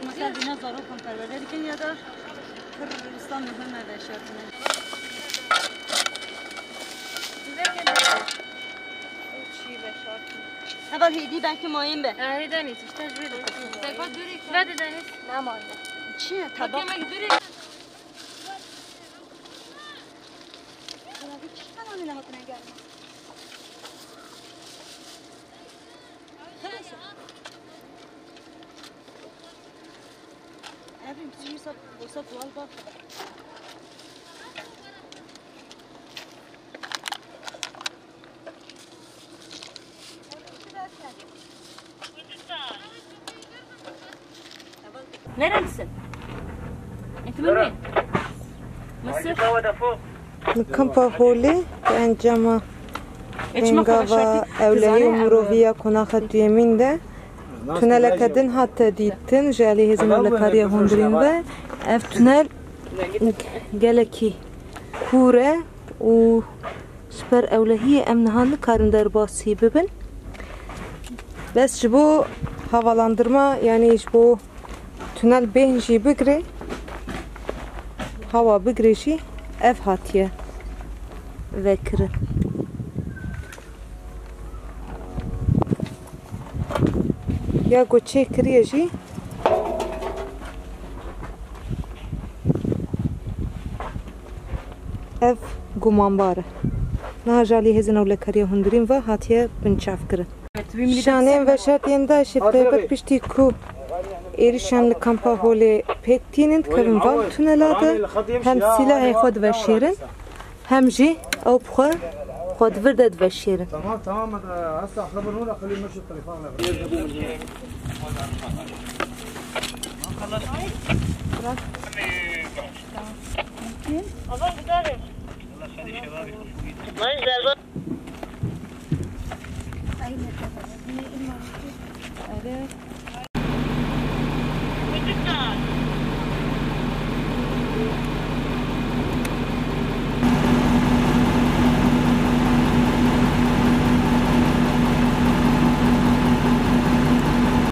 مثلا دینا زارو کن پرورده کن یا دا کردستان مهمه به شرطونه چی به شرطونه اول هیدی بکی مایم به هیده نیست اشتاج بیده بگو دوری کن بده نیست نمانده چیه طبق دوری Evim küçüğü olsa doğal bak. Nerelisin? Etimini? Mısır? Kampa holi انجام انگاوا اولیه مروویا کناخت دیمینده تونل کدن حتی دیدن جالی هزم لکاری هندرین و اف تونل گلکی کوره و سپر اولیه امنهان کارن در باسی ببین بس جبو havalandırma yani bu tünel benji bigre hava bigreşi ev hatiye vekri ya goçe kriyeji ev gumanbare najali hezin avle kariye hundurin ve hatiye binçaf kirin şanem ve şartiyenda şifre pişti ku erişanlı kampa hole pektinin kavim van tüneladı hem silahı xod ve şirin hem jî ew xwe xwedivir de diveşêrin. Tamam tamam hasta xeber nura xelî meşi telefon من زربا